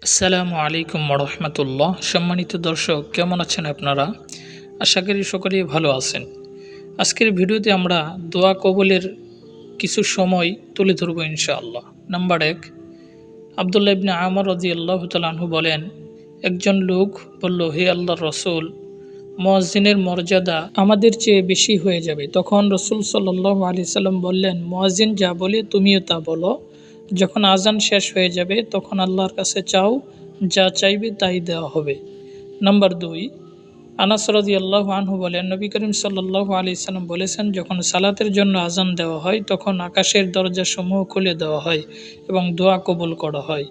আসসালামু আলাইকুম রহমতুল্লাহ। সম্মানিত দর্শক, কেমন আছেন আপনারা? আশা করি সকলেই ভালো আছেন। আজকের ভিডিওতে আমরা দোয়া কবুলের কিছু সময় তুলে ধরবো ইনশাআল্লাহ। নাম্বার 1, আবদুল্লাহ ইবনে আমর রাদিয়াল্লাহু তাআলা আনহু বলেন, একজন লোক বলল, হে আল্লাহর রসুল, মুয়াজ্জিনের মর্যাদা আমাদের চেয়ে বেশি হয়ে যাবে। তখন রসুল সাল্লাল্লাহু আলাইহি সাল্লাম বললেন, মুয়াজ্জিন যা বলে তুমিও তা বলো। যখন আজান শেষ হয়ে যাবে তখন আল্লাহর কাছে চাও, যা চাইবে তাই দেওয়া হবে। নাম্বার 2, আনাস রাদিয়াল্লাহু আনহু বলেন, নবী করিম সাল্লাল্লাহু আলাইহি সাল্লাম বলেছেন, যখন সালাতের জন্য আজান দেওয়া হয় তখন আকাশের দরজাসমূহ খুলে দেওয়া হয় এবং দোয়া কবুল করা হয়।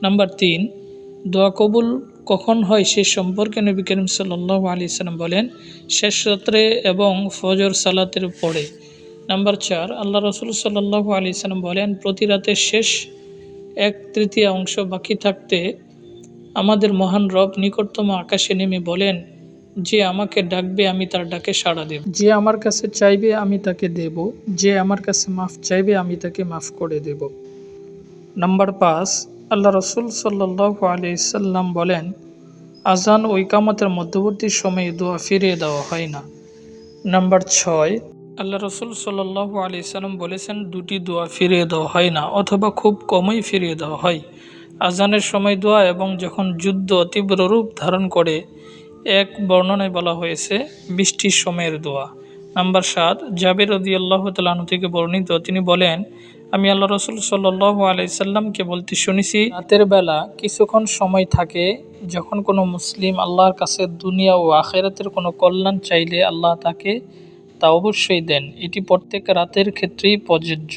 নাম্বার 3, দোয়া কবুল কখন হয় সে সম্পর্কে নবী করিম সাল্লাল্লাহু আলাইহি সাল্লাম বলেন, শেষ রাত্রে এবং ফজর সালাতের পরে। নাম্বার 4, আল্লাহ রসুল সাল্লাল্লাহু আলাইহি সাল্লাম বলেন, প্রতি রাতের শেষ 1/3 বাকি থাকতে আমাদের মহান রব নিকটতম আকাশে নেমে বলেন, যে আমাকে ডাকবে আমি তার ডাকে সাড়া দেব, যে আমার কাছে চাইবে আমি তাকে দেব, যে আমার কাছে মাফ চাইবে আমি তাকে মাফ করে দেব। নাম্বার 5, আল্লাহ রসুল সাল্লাল্লাহু আলাইহি সাল্লাম বলেন, আজান ও ইকামতের মধ্যবর্তী সময়ে দোয়া ফিরিয়ে দেওয়া হয় না। নাম্বার 6, আল্লাহ রসুল সাল্লাল্লাহু আলাইহি সাল্লাম বলেছেন, দুটি দোয়া ফিরিয়ে দেওয়া হয় না অথবা খুব কমই ফিরিয়ে দেওয়া হয়, আজানের সময় দোয়া এবং যখন যুদ্ধ তীব্র রূপ ধারণ করে। এক বর্ণনায় বলা হয়েছে বৃষ্টির সময়ের দোয়া। নাম্বার 7, জাবের রাদিয়াল্লাহু তাআলা আনহু থেকে বর্ণিত, তিনি বলেন, আমি আল্লাহ রসুল সাল্লাল্লাহু আলাইহি সাল্লামকে বলতে শুনেছি, রাতের বেলা কিছুক্ষণ সময় থাকে যখন কোনো মুসলিম আল্লাহর কাছে দুনিয়া ও আখিরাতের কোনো কল্যাণ চাইলে আল্লাহ তাকে তা অবশ্যই দেন। এটি প্রত্যেক রাতের ক্ষেত্রেই প্রযোজ্য।